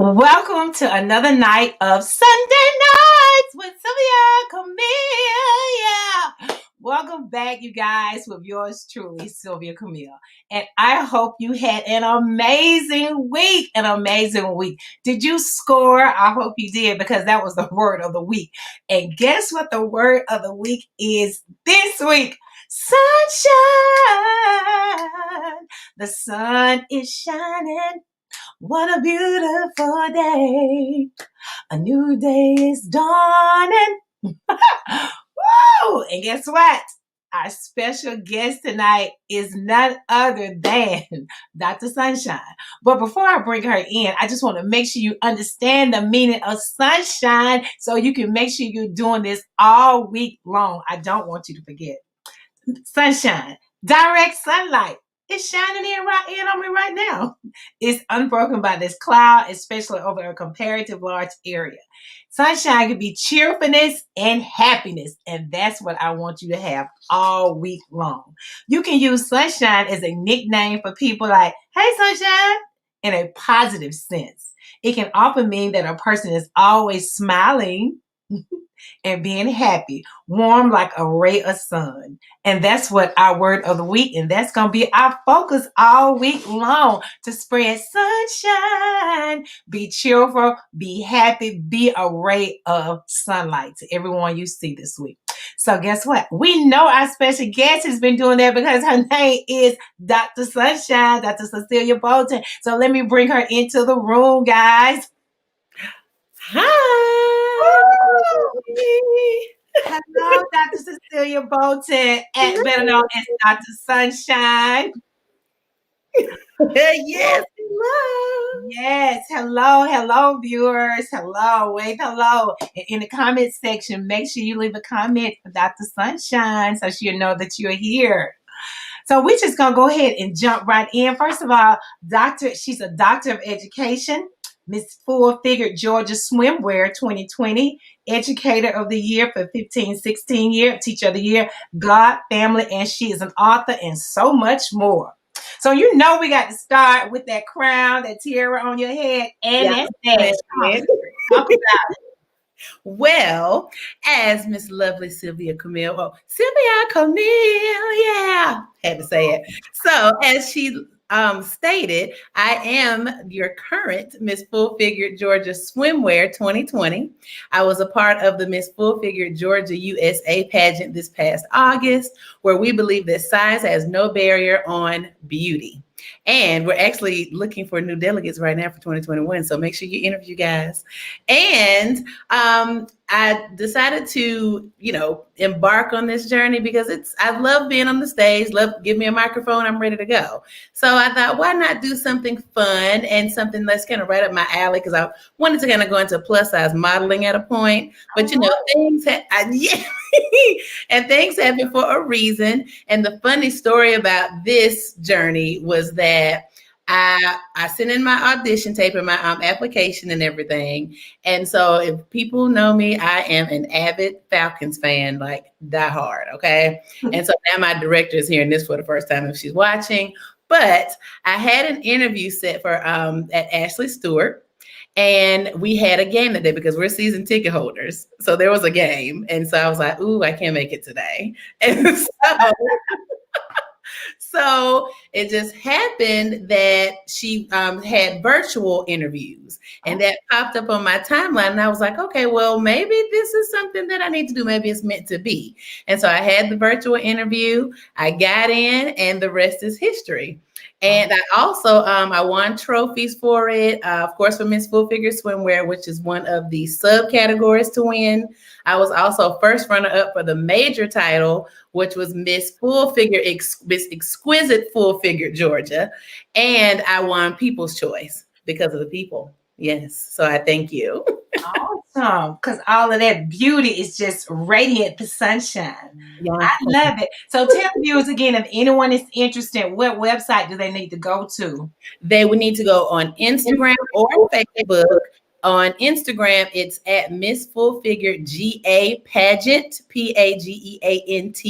Welcome to another night of Sunday Nights with Sylvia Camille. Yeah. Welcome back, you guys, with yours truly, Sylvia Camille. And I hope you had an amazing week. Did you score? I hope you did, because that was the word of the week. And guess what the word of the week is this week? Sunshine. The sun is shining. What a beautiful day. A new day is dawning. Woo! And guess what? Our special guest tonight is none other than Dr. Sunshine. But before I bring her in, I just want to make sure you understand the meaning of sunshine so you can make sure you're doing this all week long. I don't want you to forget. Sunshine, direct sunlight. It's shining in on me right now. It's unbroken by this cloud, especially over a comparative large area. Sunshine can be cheerfulness and happiness, and that's what I want you to have all week long. You can use sunshine as a nickname for people like, hey, sunshine, in a positive sense. It can often mean that a person is always smiling and being happy, warm like a ray of sun. And that's what our word of the week, and that's going to be our focus all week long, to spread sunshine, be cheerful, be happy, be a ray of sunlight to everyone you see this week. So guess what? We know our special guest has been doing that because her name is Dr. Sunshine, Dr. Cecilia Bolton. So let me bring her into the room, guys. Hi. Hello, Dr. Cecilia Bolton, better known as Dr. Sunshine. Yes, hello. Yes, hello, viewers. Hello, hello. And in the comment section, make sure you leave a comment for Dr. Sunshine so she'll know that you're here. So we're just going to go ahead and jump right in. First of all, she's a doctor of education. Miss Full Figure Georgia Swimwear 2020, Educator of the Year for 15-16 year, Teacher of the Year, God, Family, and she is an author and so much more. So you know we got to start with that crown, that tiara on your head, and that sash. Talk about it. Well, as Miss Lovely Sylvia Camille, Sylvia Camille, yeah, had to say it. So as she stated, I am your current Miss Full Figure Georgia Swimwear 2020. I was a part of the Miss Full Figure Georgia USA pageant this past August, where we believe that size has no barrier on beauty. And we're actually looking for new delegates right now for 2021. So make sure you interview guys. And I decided to, embark on this journey because I love being on the stage. Give me a microphone. I'm ready to go. So I thought, why not do something fun and something that's kind of right up my alley? Because I wanted to kind of go into plus size modeling at a point. But, things and things happen for a reason. And the funny story about this journey was that I sent in my audition tape and my application and everything. And so if people know me, I am an avid Falcons fan, like die hard. Okay. And so now my director is hearing this for the first time if she's watching. But I had an interview set for at Ashley Stewart. And we had a game that day because we're season ticket holders. So there was a game. And so I was like, ooh, I can't make it today. And so it just happened that she had virtual interviews, and that popped up on my timeline. And I was like, okay, well, maybe this is something that I need to do. Maybe it's meant to be. And so I had the virtual interview. I got in, and the rest is history. And I also, I won trophies for it, of course, for Miss Full Figure Swimwear, which is one of the subcategories to win. I was also first runner-up for the major title, which was Miss Full Figure, Miss Exquisite Full Figure Georgia. And I won People's Choice because of the people. Yes. So I thank you. Awesome. Because all of that beauty is just radiant to sunshine. Yeah. I love it. So tell viewers again, if anyone is interested, what website do they need to go to? They would need to go on Instagram or Facebook. On Instagram, it's at Miss Full Figure GA Pageant, PAGEANT.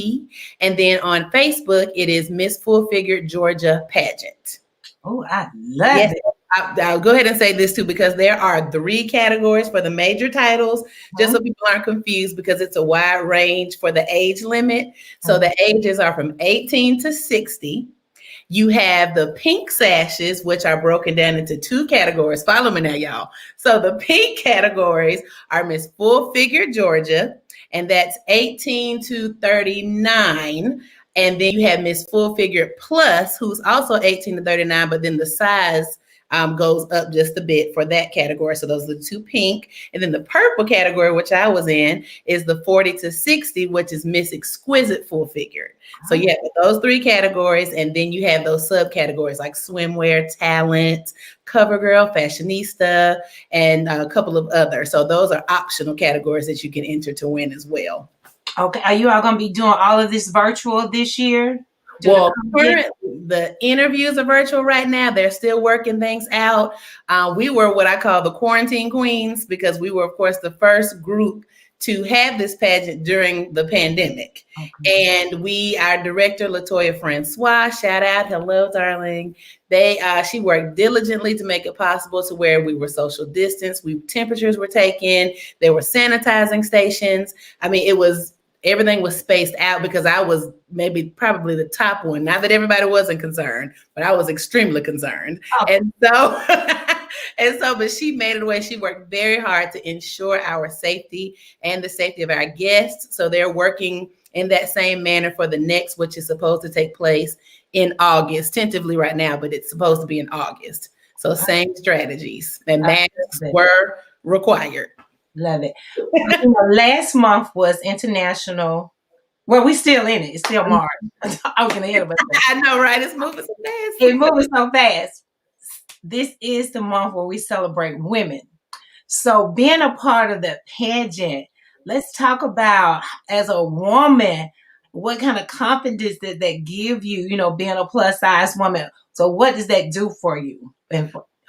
And then on Facebook, it is Miss Full Figure Georgia Pageant. Oh, I love it. I'll go ahead and say this too, because there are 3 categories for the major titles, just so people aren't confused, because it's a wide range for the age limit. So the ages are from 18 to 60. You have the pink sashes, which are broken down into 2 categories. Follow me now, y'all. So the pink categories are Miss Full Figure Georgia, and that's 18 to 39. And then you have Miss Full Figure Plus, who's also 18 to 39, but then the size goes up just a bit for that category. So those are the 2 pink. And then the purple category, which I was in, is the 40 to 60, which is Miss Exquisite Full Figure. So you have those 3 categories, and then you have those subcategories like swimwear, talent, cover girl, fashionista, and a couple of others. So those are optional categories that you can enter to win as well. Okay. Are you all going to be doing all of this virtual this year? Well, currently, the interviews are virtual right now. They're still working things out. We were what I call the quarantine queens, because we were, of course, the first group to have this pageant during the pandemic. Okay. And our director, Latoya Francois, shout out, hello, darling. She worked diligently to make it possible to where we were social distance. Temperatures were taken. There were sanitizing stations. I mean, everything was spaced out, because I was probably the top one. Not that everybody wasn't concerned, but I was extremely concerned. Oh. But she made it away. She worked very hard to ensure our safety and the safety of our guests. So they're working in that same manner for the next, which is supposed to take place in August, tentatively right now, but it's supposed to be in August. So same strategies, and masks were required. Love it. Last month was International. Well, we're still in it. It's still March. I was going to hit about that. I know, right? It's moving so fast. It's moving so fast. This is the month where we celebrate women. So being a part of the pageant, let's talk about, as a woman, what kind of confidence did that give you, being a plus size woman? So what does that do for you?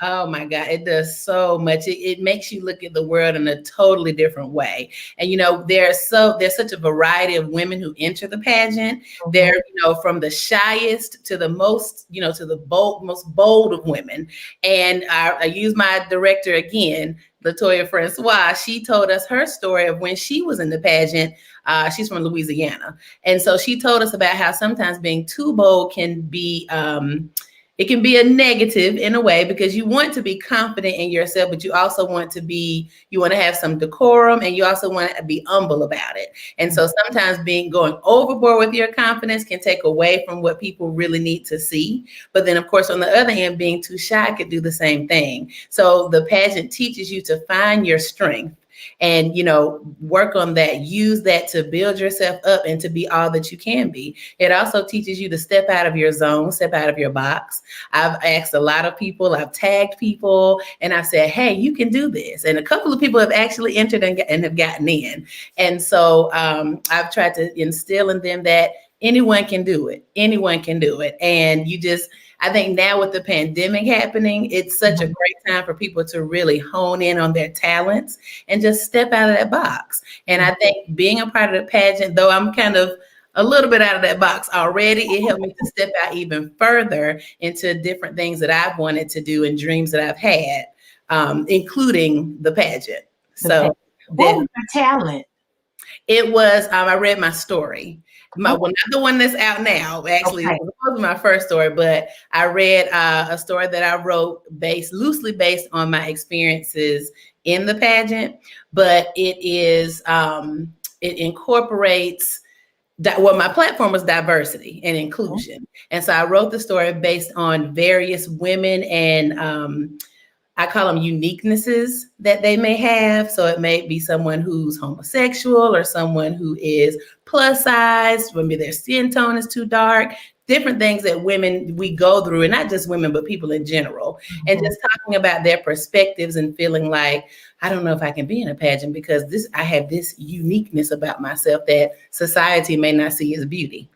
Oh my God, it does so much. It makes you look at the world in a totally different way. And, there's such a variety of women who enter the pageant. Mm-hmm. They're, from the shyest to the most, to the most bold of women. And I use my director again, Latoya Francois. She told us her story of when she was in the pageant. She's from Louisiana. And so she told us about how sometimes being too bold can be, it can be a negative in a way, because you want to be confident in yourself, but you also want to have some decorum, and you also want to be humble about it. And so sometimes going overboard with your confidence can take away from what people really need to see. But then, of course, on the other hand, being too shy could do the same thing. So the pageant teaches you to find your strength and, work on that, use that to build yourself up and to be all that you can be. It also teaches you to step out of your zone, step out of your box. I've asked a lot of people, I've tagged people, and I've said, hey, you can do this. And a couple of people have actually entered and have gotten in. And so I've tried to instill in them that anyone can do it. Anyone can do it. And I think now with the pandemic happening, it's such a great time for people to really hone in on their talents and just step out of that box. And I think being a part of the pageant, though I'm kind of a little bit out of that box already, it helped me to step out even further into different things that I've wanted to do and dreams that I've had, including the pageant. So what was your talent? It was, I read my story. Not the one that's out now, actually. Okay. It was my first story, but I read a story that I wrote loosely based on my experiences in the pageant, but it incorporates my platform was diversity and inclusion. And so I wrote the story based on various women and I call them uniquenesses that they may have. So it may be someone who's homosexual or someone who is plus size, maybe their skin tone is too dark, different things that we go through, and not just women, but people in general. Mm-hmm. And just talking about their perspectives and feeling like, I don't know if I can be in a pageant because I have this uniqueness about myself that society may not see as beauty.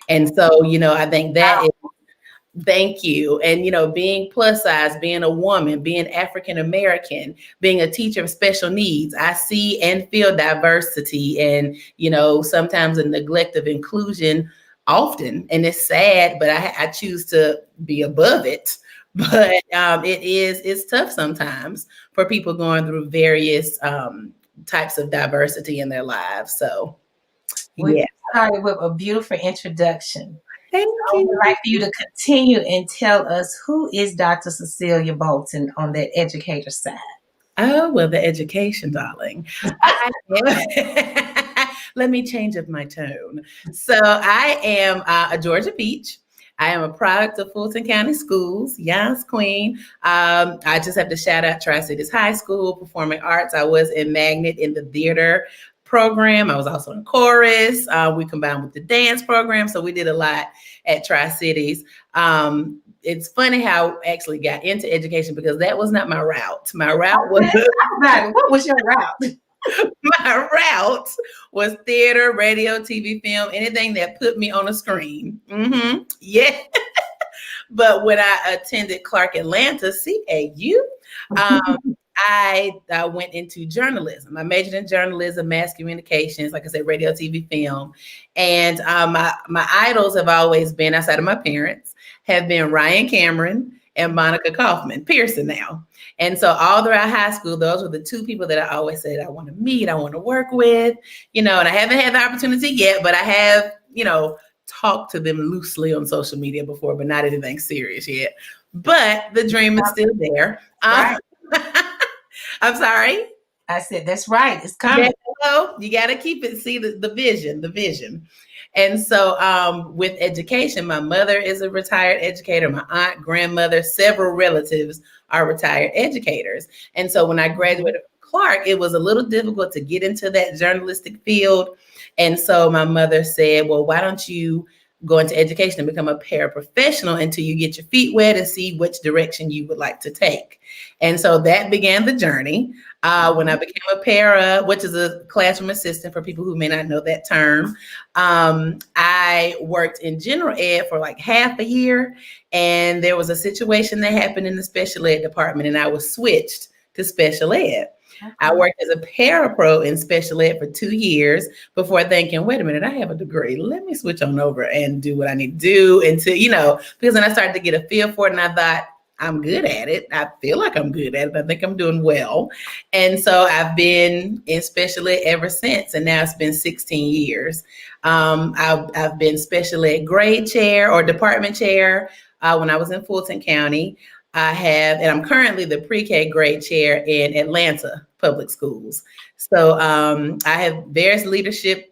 And so, I think that is, thank you. And, being plus size, being a woman, being African-American, being a teacher of special needs, I see and feel diversity and, sometimes a neglect of inclusion often. And it's sad, but I choose to be above it. but it's tough sometimes for people going through various types of diversity in their lives. So We yeah, started with a beautiful introduction. thank I would you. like for you to continue and tell us who is Dr. Cecilia Bolton on that educator side. Oh, well, the education, darling. I am, let me change up my tone. So I am a Georgia Peach. I am a product of Fulton County Schools. Yes, Queen. I just have to shout out Tri-Cities High School, Performing Arts. I was in Magnet in the theater program. I was also in chorus. We combined with the dance program. So we did a lot at Tri-Cities. It's funny how I actually got into education because that was not my route. My route was Talk about it. What was your route? my route was theater, radio, TV, film, anything that put me on a screen. Yeah. But when I attended Clark Atlanta, CAU, I went into journalism. I majored in journalism, mass communications, like I said, radio, TV, film. And my idols have always been, outside of my parents, have been Ryan Cameron and Monica Kaufman, Pearson now. And so all throughout high school, those were the two people that I always said I want to meet, I want to work with, and I haven't had the opportunity yet, but I have, talked to them loosely on social media before, but not anything serious yet. But the dream is still there. Right. I'm sorry. I said, that's right. It's coming. You got to keep it. See the vision. And so with education, my mother is a retired educator. My aunt, grandmother, several relatives are retired educators. And so when I graduated from Clark, it was a little difficult to get into that journalistic field. And so my mother said, well, why don't you go into education and become a paraprofessional until you get your feet wet and see which direction you would like to take. And so that began the journey. When I became a para, which is a classroom assistant for people who may not know that term, I worked in general ed for like half a year. And there was a situation that happened in the special ed department, and I was switched to special ed. I worked as a parapro in special ed for 2 years before thinking, wait a minute, I have a degree. Let me switch on over and do what I need to do until, because then I started to get a feel for it, and I thought, I'm good at it. I feel like I'm good at it. I think I'm doing well. And so I've been in special ed ever since. And now it's been 16 years. I've been special ed grade chair or department chair when I was in Fulton County. And I'm currently the pre-K grade chair in Atlanta Public Schools. So I have various leadership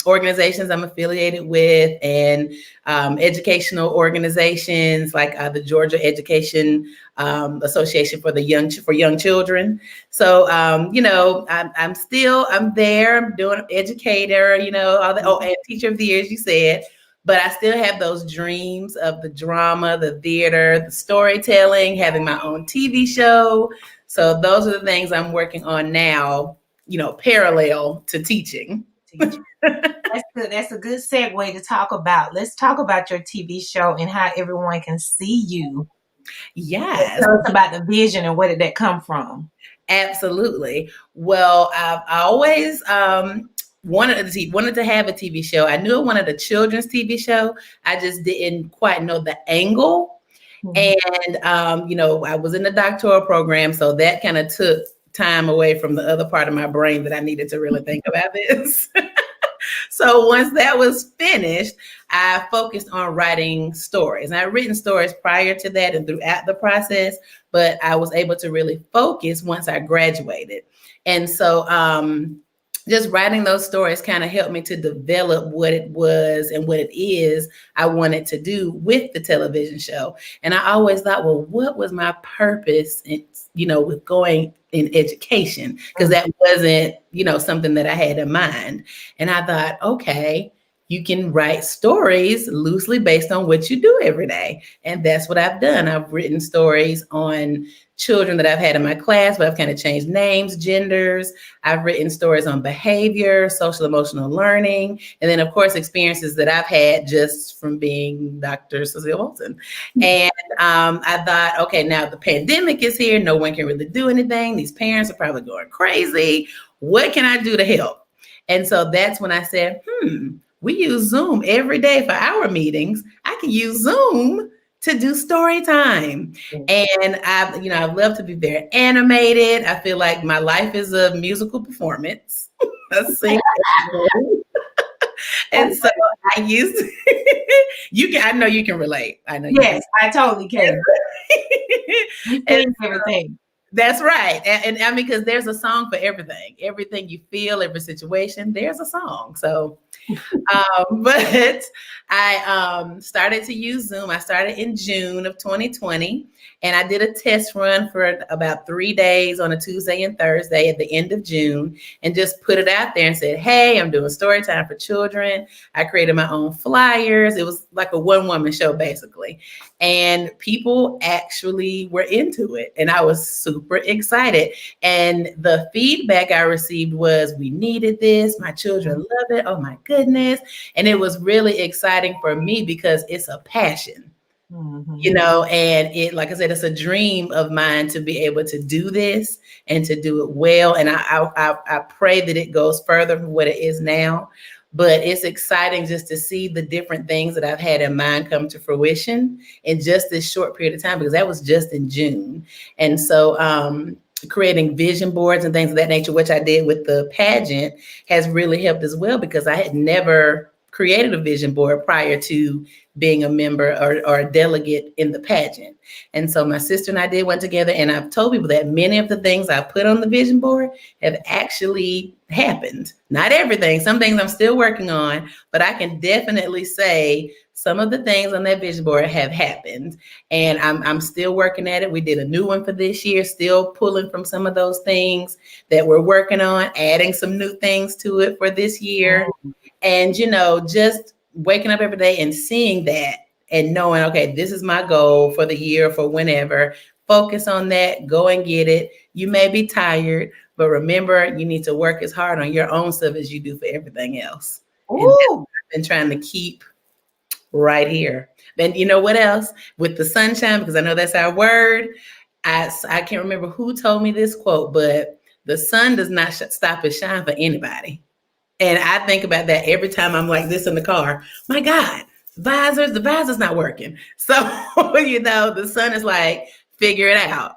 organizations I'm affiliated with, and educational organizations like the Georgia Education Association for young children. So I'm there. I'm doing educator, and teacher of the year, as you said. But I still have those dreams of the drama, the theater, the storytelling, having my own TV show. So those are the things I'm working on now, parallel to teaching. That's good. That's a good segue to talk about. Let's talk about your TV show and how everyone can see you. Yes. Tell us about the vision and where did that come from? Absolutely. Well, I always wanted to have a TV show. I knew I wanted a children's TV show. I just didn't quite know the angle. Mm-hmm. And, I was in the doctoral program, so that kind of took time away from the other part of my brain that I needed to really think about this. So once that was finished, I focused on writing stories. And I'd written stories prior to that and throughout the process, but I was able to really focus once I graduated. And so just writing those stories kind of helped me to develop what it was and what it is I wanted to do with the television show. And I always thought, well, what was my purpose with going in education? Because that wasn't, something that I had in mind. And I thought, okay, you can write stories loosely based on what you do every day. And that's what I've done. I've written stories on children that I've had in my class, but I've kind of changed names, genders. I've written stories on behavior, social emotional learning, and then of course, experiences that I've had just from being Dr. Cecilia Bolton. And I thought, okay, now the pandemic is here. No one can really do anything. These parents are probably going crazy. What can I do to help? And so that's when I said, we use Zoom every day for our meetings. I can use Zoom to do story time. And I love to be very animated. I feel like my life is a musical performance. I sing. And so I used I know you can relate. I know you Yes, I totally can. You sing everything. That's right. And I mean, because there's a song for everything. Everything you feel, every situation, there's a song. So but I started to use Zoom. I started in June of 2020, and I did a test run for about 3 days on a Tuesday and Thursday at the end of June, and just put it out there and said, hey, I'm doing story time for children. I created my own flyers. It was like a one-woman show, basically. And people actually were into it, and I was super excited. And the feedback I received was, we needed this. My children love it. Oh my goodness. And it was really exciting for me because it's a passion, and it, like I said, it's a dream of mine to be able to do this and to do it well. And I pray that it goes further from what it is now. But it's exciting just to see the different things that I've had in mind come to fruition in just this short period of time, because that was just in June. And so creating vision boards and things of that nature, which I did with the pageant, has really helped as well, because I had never created a vision board prior to being a member or a delegate in the pageant. And so my sister and I did one together, and I've told people that many of the things I put on the vision board have actually happened. Not everything, some things I'm still working on, but I can definitely say some of the things on that vision board have happened, and I'm still working at it. We did a new one for this year, still pulling from some of those things that we're working on, adding some new things to it for this year. And, just waking up every day and seeing that and knowing, okay, this is my goal for the year, for whenever. Focus on that, go and get it. You may be tired, but remember, you need to work as hard on your own stuff as you do for everything else. And that's what I've been trying to keep right here. Then you know what else? With the sunshine, because I know that's our word. I can't remember who told me this quote, but the sun does not stop its shine for anybody. And I think about that every time I'm like this in the car. My God, the visor's not working. So, the sun is like, figure it out,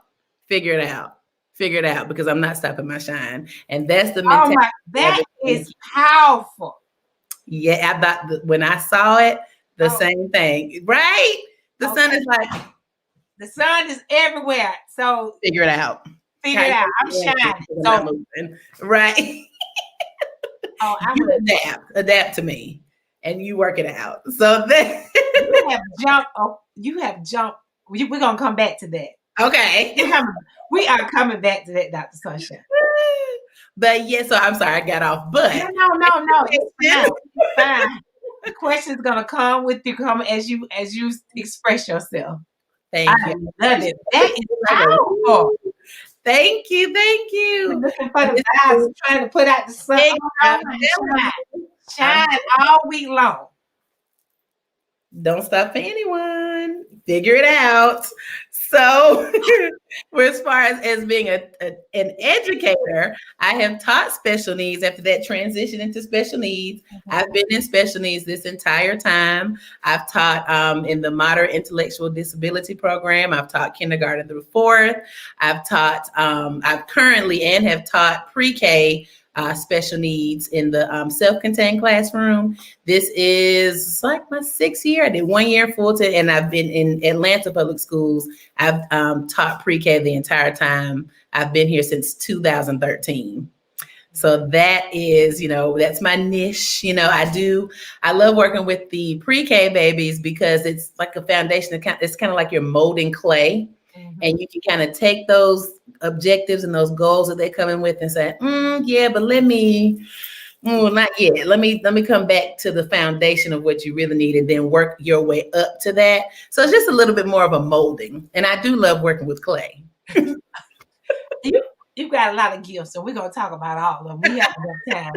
because I'm not stopping my shine. And that's the mentality. That is powerful. Yeah, when I saw it, the same thing, right? The sun is like, the sun is everywhere. So figure it out. I'm shining. So right. You adapt to me, and you work it out. So then you have jumped. We're gonna come back to that. Okay. We are coming back to that, Dr. Sunshine. But yeah, so I'm sorry I got off. But no, it's fine. The question's gonna come with you, as you express yourself. Thank you. I love it. That is powerful. Thank you. We're looking for the guys trying to put out the sun. Shine all week long. Don't stop for anyone. Figure it out. So, as far as being an educator, I have taught special needs after that transition into special needs. I've been in special needs this entire time. I've taught in the moderate intellectual disability program. I've taught kindergarten through 4th. I've currently and have taught pre-K special needs in the self-contained classroom. This is like my 6th year. I did 1 year full time, and I've been in Atlanta public schools. I've taught pre-K the entire time. I've been here since 2013. So that is, that's my niche. I love working with the pre-K babies because it's like a foundation. It's kind of like you're molding clay. And you can kind of take those objectives and those goals that they come in with and say, yeah, but not yet. Let me come back to the foundation of what you really need and then work your way up to that. So it's just a little bit more of a molding. And I do love working with clay. You've got a lot of gifts, so we're going to talk about all of them. We have enough time.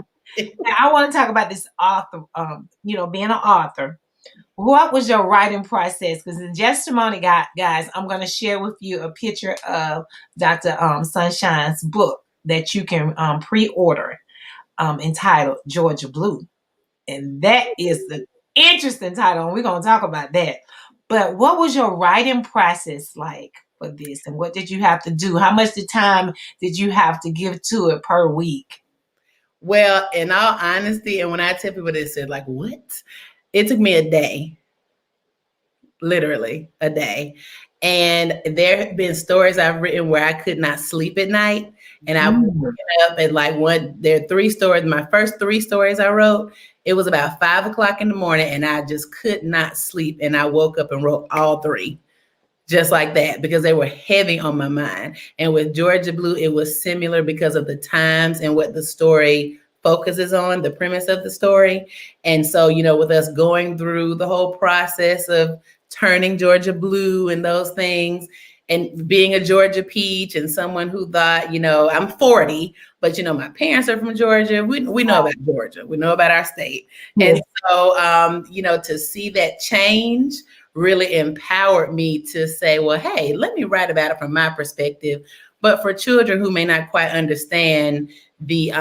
Now, I want to talk about this author, being an author. What was your writing process? Because in just a moment, guys, I'm going to share with you a picture of Dr. Sunshine's book that you can pre-order entitled Georgia Blue. And that is the interesting title, and we're going to talk about that. But what was your writing process like for this? And what did you have to do? How much the time did you have to give to it per week? Well, in all honesty, and when I tell people this, they're like, what? It took me a day, literally a day. And there have been stories I've written where I could not sleep at night. And I woke Mm. up at like there are three stories. My first three stories I wrote, it was about 5 o'clock in the morning and I just could not sleep. And I woke up and wrote all three just like that because they were heavy on my mind. And with Georgia Blue, it was similar because of the times and what the story focuses on, the premise of the story. And so, with us going through the whole process of turning Georgia blue and those things, and being a Georgia peach and someone who thought, I'm 40, but my parents are from Georgia. We know about Georgia. We know about our state. Yeah. And so, to see that change really empowered me to say, well, hey, let me write about it from my perspective. But for children who may not quite understand the,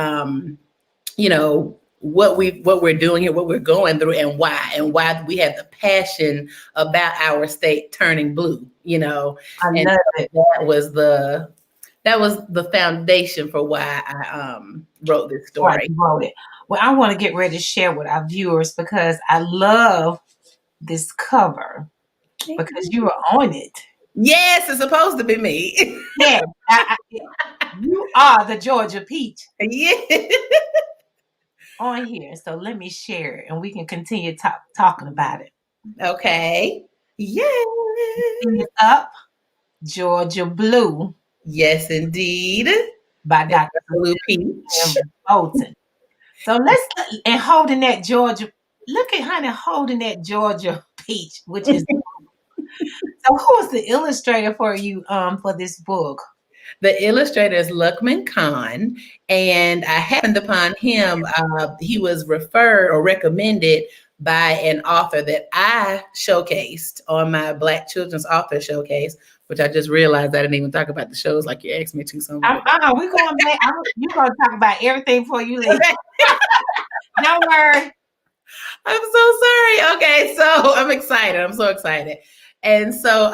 what we're doing here, what we're going through, and why we have the passion about our state turning blue, I and love it. that was the foundation for why I wrote this Right, story. you wrote it. Well, I want to get ready to share with our viewers because I love this cover because you were on it. Yes, it's supposed to be me. Yeah, you are the Georgia peach Yeah. on here. So let me share it and we can continue talking about it. Okay. Yeah. It's up, Georgia Blue Yes, indeed. by Dr. Blue Cecilia peach. Bolton. So and holding that Georgia, look at honey holding that Georgia peach, which is so who is the illustrator for you for this book? The illustrator is Luckman Khan, and I happened upon him. He was referred or recommended by an author that I showcased on my Black Children's Author Showcase, which I just realized I didn't even talk about the shows like you asked me to. So We're going back. You're going to talk about everything before you leave. Don't worry. I'm so sorry. Okay, so I'm excited. I'm so excited. And so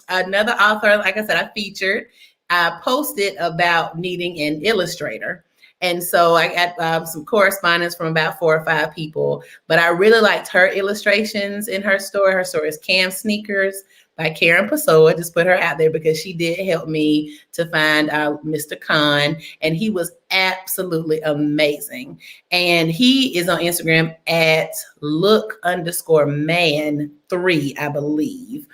another author, like I said, I featured, I posted about needing an illustrator. And so I got some correspondence from about 4 or 5 people, but I really liked her illustrations in her story. Her story is Cam Sneakers by Karen Pessoa. Just put her out there because she did help me to find Mr. Khan, and he was absolutely amazing. And he is on Instagram at look_man3, I believe.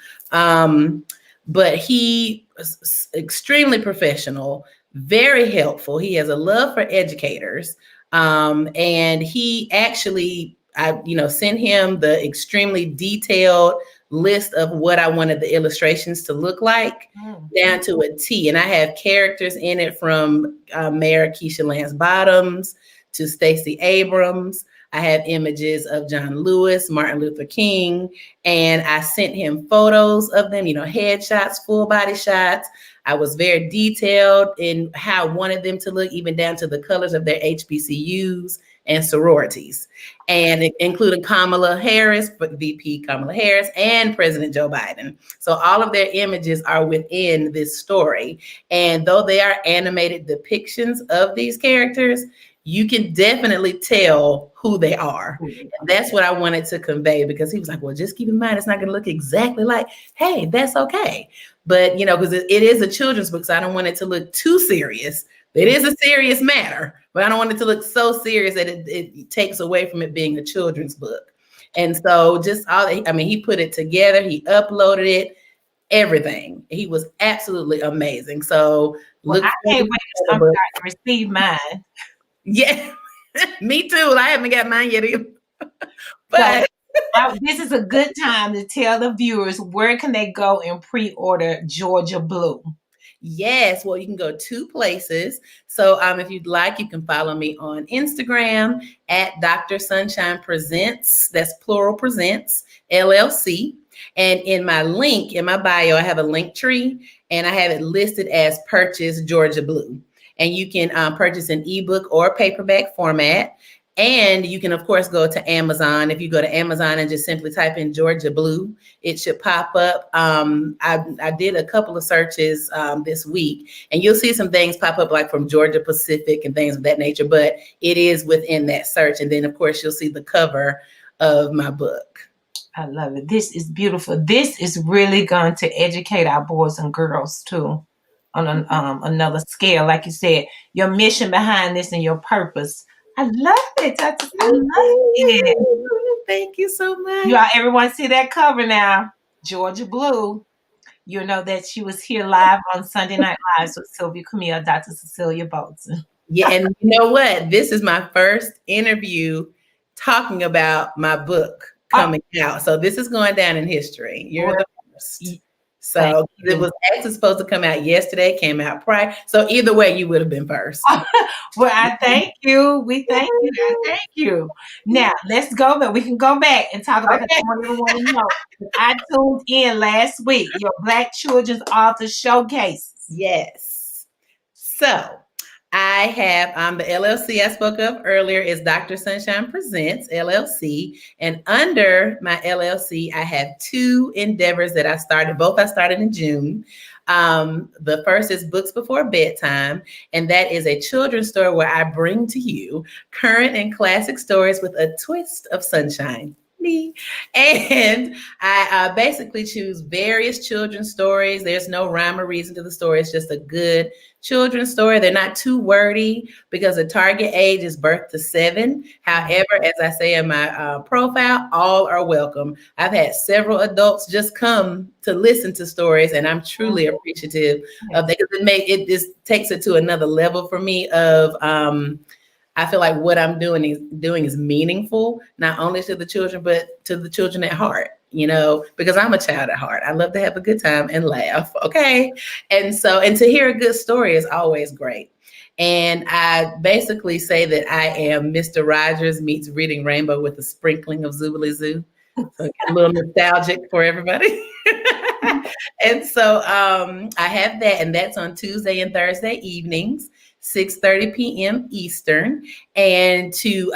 But he is extremely professional, very helpful. He has a love for educators. And he actually, I sent him the extremely detailed list of what I wanted the illustrations to look like down to a T. And I have characters in it from Mayor Keisha Lance Bottoms to Stacey Abrams. I have images of John Lewis, Martin Luther King, and I sent him photos of them, headshots, full body shots. I was very detailed in how I wanted them to look, even down to the colors of their HBCUs and sororities, and including Kamala Harris, VP Kamala Harris, and President Joe Biden. So all of their images are within this story. And though they are animated depictions of these characters, you can definitely tell who they are. And that's what I wanted to convey, because he was like, well, just keep in mind, it's not going to look exactly like, hey, that's okay. But, because it is a children's book, so I don't want it to look too serious. It is a serious matter, but I don't want it to look so serious that it takes away from it being a children's book. And so just he put it together, he uploaded it, everything. He was absolutely amazing. So I can't wait to receive mine. Yeah, me too. I haven't got mine yet either. But this is a good time to tell the viewers where can they go and pre-order Georgia Blue. Yes, well, you can go 2 places. So if you'd like, you can follow me on Instagram at Dr. Sunshine Presents. That's plural presents, LLC. And in my link, in my bio, I have a link tree, and I have it listed as purchase Georgia Blue. And you can purchase an ebook or paperback format. And you can, of course, go to Amazon. If you go to Amazon and just simply type in Georgia Blue, it should pop up. I did a couple of searches this week, and you'll see some things pop up like from Georgia Pacific and things of that nature, but it is within that search. And then, of course, you'll see the cover of my book. I love it. This is beautiful. This is really going to educate our boys and girls too on another scale. Like you said, your mission behind this and your purpose. I love it. I love it. Thank you so much. You all, everyone see that cover now. Georgia Blue. You know that she was here live on Sunday Night Lives with Sylvia Camille, Dr. Cecilia Bolton. Yeah, and you know what? This is my first interview talking about my book coming out. So this is going down in history. You're the first. So it was actually supposed to come out yesterday, came out prior. So either way, you would have been first. Well, I thank you. We thank you. I thank you. Now, let's go back. We can go back and talk about I want everyone to know. I tuned in last week, your Black Children's Author Showcase. Yes. So I have the LLC I spoke of earlier is Dr. Sunshine Presents LLC. And under my LLC, I have two endeavors that I started. Both I started in June. The first is Books Before Bedtime, and that is a children's story where I bring to you current and classic stories with a twist of sunshine. Me. And I basically choose various children's stories. There's no rhyme or reason to the story. It's just a good children's story. They're not too wordy because the target age is birth to 7. However, as I say in my profile, all are welcome. I've had several adults just come to listen to stories, and I'm truly appreciative of that because it just takes it to another level for me of I feel like what I'm doing is meaningful, not only to the children, but to the children at heart, you know, because I'm a child at heart. I love to have a good time and laugh. Okay. And to hear a good story is always great. And I basically say that I am Mr. Rogers meets Reading Rainbow with a sprinkling of Zoobly Zoo. So a little nostalgic for everybody. And so I have that, and that's on Tuesday and Thursday evenings. 6:30 p.m. Eastern. And to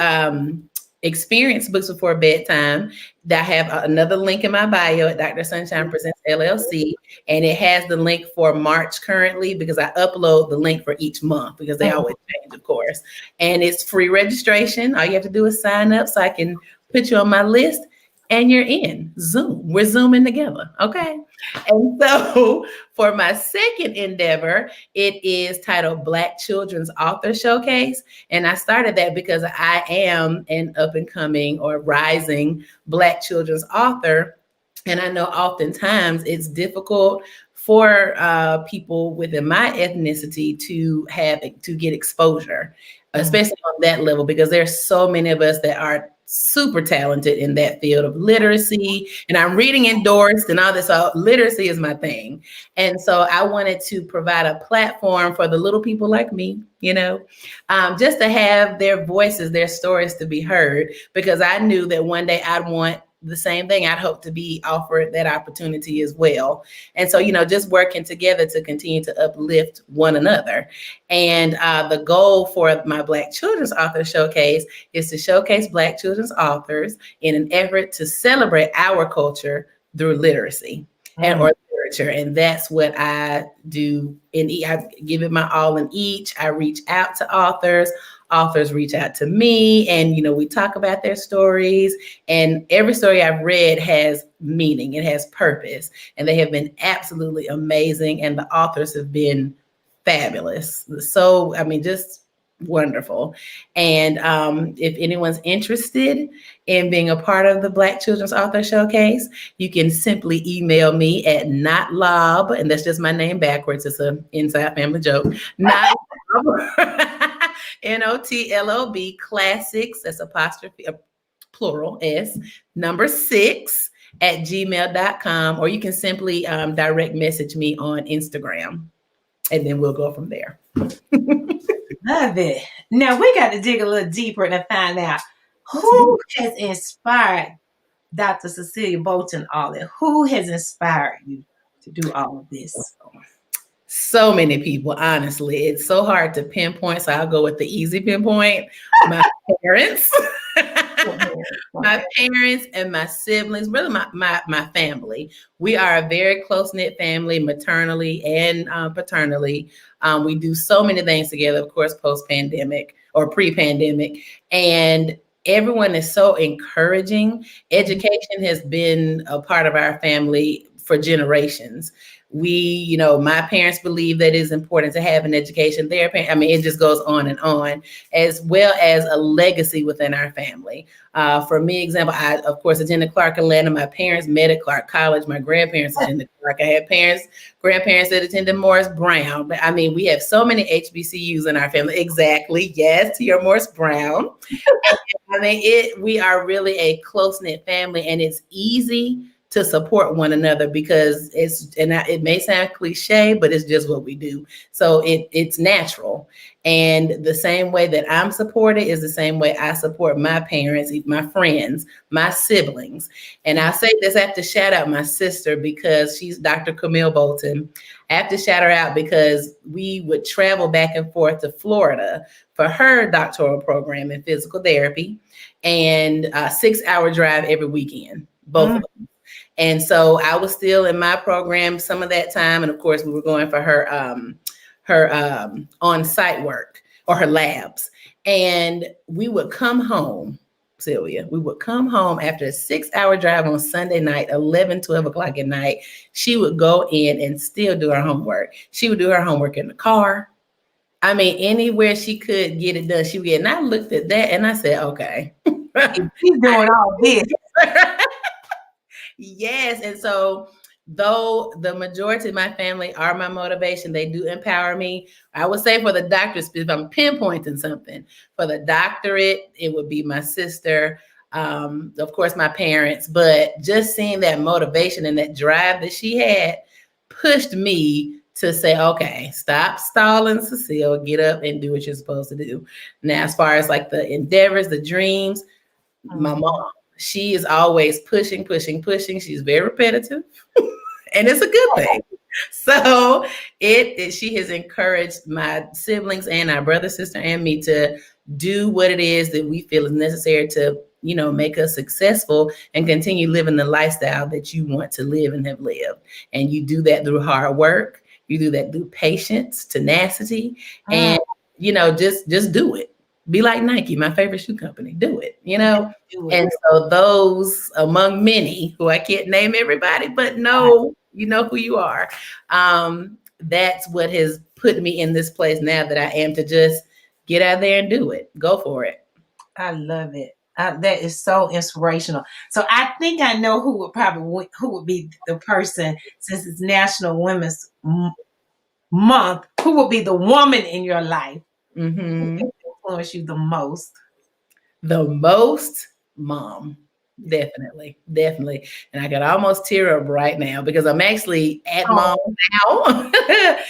experience Books Before Bedtime, I have another link in my bio at Dr. Sunshine Presents LLC. And it has the link for March currently because I upload the link for each month because they always change, of course. And it's free registration. All you have to do is sign up so I can put you on my list. And you're in Zoom. We're Zooming together. Okay. And so for my second endeavor, it is titled Black Children's Author Showcase. And I started that because I am an up and coming or rising Black children's author. And I know oftentimes it's difficult for people within my ethnicity to get exposure, especially on that level, because there's so many of us that are super talented in that field of literacy, and I'm reading endorsed and all this. So literacy is my thing. And so I wanted to provide a platform for the little people like me, you know, just to have their voices, their stories to be heard, because I knew that one day I'd want the same thing. I'd hope to be offered that opportunity as well. And so, you know, just working together to continue to uplift one another. And the goal for my Black Children's Author Showcase is to showcase Black children's authors in an effort to celebrate our culture through literacy and or literature. And that's what I do. I give it my all in each. I reach out to authors. Authors reach out to me, and, you know, we talk about their stories, and every story I've read has meaning. It has purpose, and they have been absolutely amazing. And the authors have been fabulous. So, I mean, just wonderful. And if anyone's interested in being a part of the Black Children's Author Showcase, you can simply email me at notlob, and that's just my name backwards. It's an inside family joke. Notlob. NOTLOB classics, that's apostrophe, plural S, number 6 at gmail.com, or you can simply direct message me on Instagram, and then we'll go from there. Love it. Now we got to dig a little deeper and find out who has inspired Dr. Cecilia Bolton all that. Who has inspired you to do all of this? So many people, honestly. It's so hard to pinpoint, so I'll go with the easy pinpoint. My parents. My parents and my siblings, really my family. We are a very close-knit family, maternally and paternally. We do so many things together, of course, post-pandemic or pre-pandemic. And everyone is so encouraging. Education has been a part of our family for generations. My parents believe that it's important to have an education. It just goes on and on, as well as a legacy within our family. For me, example, I, of course, attended Clark Atlanta. My parents met at Clark College. My grandparents attended Clark. I had grandparents that attended Morris Brown. But we have so many HBCUs in our family. Exactly. Yes, to your Morris Brown. We are really a close-knit family, and it's easy to support one another because it may sound cliche, but it's just what we do. So it's natural. And the same way that I'm supported is the same way I support my parents, my friends, my siblings. And I say this, I have to shout out my sister because she's Dr. Camille Bolton. I have to shout her out because we would travel back and forth to Florida for her doctoral program in physical therapy, and a 6-hour drive every weekend, both of them. And so I was still in my program some of that time. And of course, we were going for her on-site work or her labs. And we would come home, Sylvia, we would come home after a 6-hour drive on Sunday night, 11, 12 o'clock at night. She would go in and still do her homework. She would do her homework in the car. Anywhere she could get it done, she would get it. And I looked at that and I said, okay. She's doing all this. Yes. And so though the majority of my family are my motivation, they do empower me. I would say for the doctorate, if I'm pinpointing something, for the doctorate, it would be my sister, of course, my parents, but just seeing that motivation and that drive that she had pushed me to say, okay, stop stalling, Cecile, get up and do what you're supposed to do. Now, as far as like the endeavors, the dreams, my mom, she is always pushing. She's very repetitive and it's a good thing. So she has encouraged my siblings and our brother, sister, and me to do what it is that we feel is necessary to, make us successful and continue living the lifestyle that you want to live and have lived. And you do that through hard work. You do that through patience, tenacity, and, just do it. Be like Nike, my favorite shoe company. Do it, And so those among many who I can't name everybody, but you know who you are. That's what has put me in this place now that I am, to just get out there and do it. Go for it. I love it. That is so inspirational. So I think I know who would be the person, since it's National Women's Month, who will be the woman in your life who influence you the most? The most? Mom. Definitely. And I could almost tear up right now because I'm actually at mom now. I'm just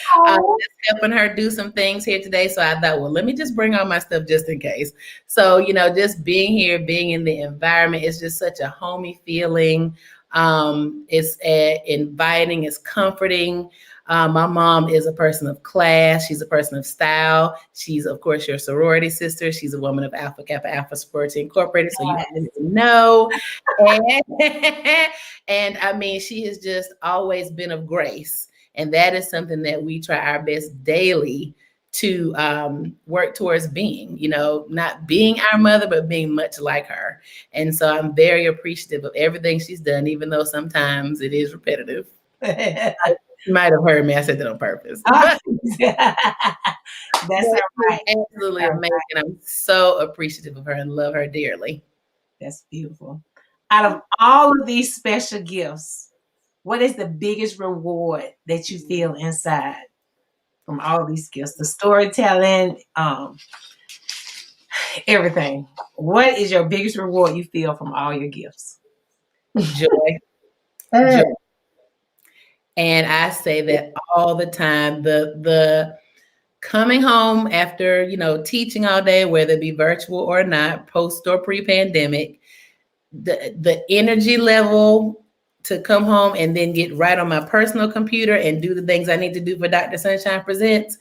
helping her do some things here today. So I thought, well, let me just bring all my stuff just in case. So, just being here, being in the environment, it's just such a homey feeling. It's inviting, it's comforting. My mom is a person of class. She's a person of style. She's, of course, your sorority sister. She's a woman of Alpha Kappa Alpha Sorority Incorporated. So you have to know. And she has just always been of grace. And that is something that we try our best daily to work towards being, not being our mother, but being much like her. And so I'm very appreciative of everything she's done, even though sometimes it is repetitive. You might have heard me. I said that on purpose. That's right. Absolutely amazing. I'm so appreciative of her and love her dearly. That's beautiful. Out of all of these special gifts, what is the biggest reward that you feel inside from all these gifts? The storytelling, everything. What is your biggest reward you feel from all your gifts? Joy. Joy. And I say that all the time. The coming home after, teaching all day, whether it be virtual or not, post or pre-pandemic, the energy level to come home and then get right on my personal computer and do the things I need to do for Dr. Sunshine Presents,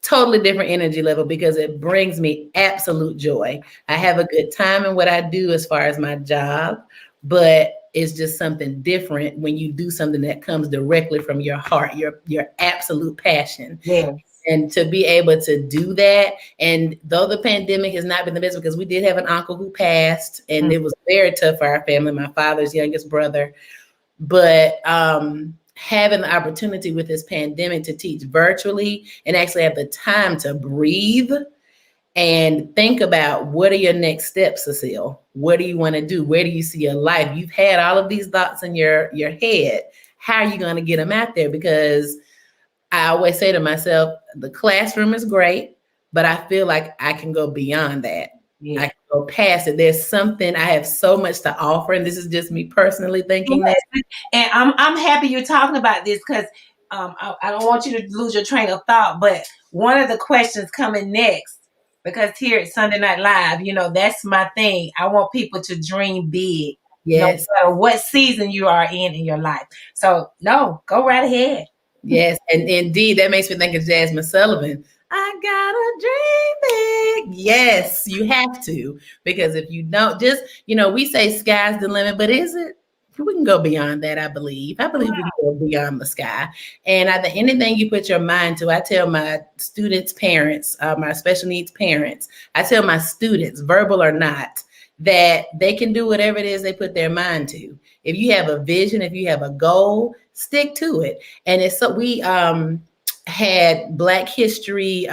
totally different energy level because it brings me absolute joy. I have a good time in what I do as far as my job, but it's just something different when you do something that comes directly from your heart, your absolute passion. Yes. And to be able to do that, and though the pandemic has not been the best because we did have an uncle who passed, and it was very tough for our family, my father's youngest brother, but having the opportunity with this pandemic to teach virtually and actually have the time to breathe and think about what are your next steps, Cecile? What do you want to do? Where do you see your life? You've had all of these thoughts in your head. How are you going to get them out there? Because I always say to myself, the classroom is great, but I feel like I can go beyond that. Yeah. I can go past it. There's something, I have so much to offer, and this is just me personally thinking that. And I'm happy you're talking about this because I don't want you to lose your train of thought, but one of the questions coming next, because here at Sunday Night Live, you know, that's my thing. I want people to dream big. Yes. No matter what season you are in your life. So, no, go right ahead. Yes, and indeed, that makes me think of Jasmine Sullivan. I gotta dream big. Yes, you have to, because if you don't, just, you know, we say sky's the limit, but is it? We can go beyond that, I believe. I believe we can go beyond the sky. And I think anything you put your mind to, I tell my students' parents, my special needs parents, I tell my students, verbal or not, that they can do whatever it is they put their mind to. If you have a vision, if you have a goal, stick to it. And it's so we had Black History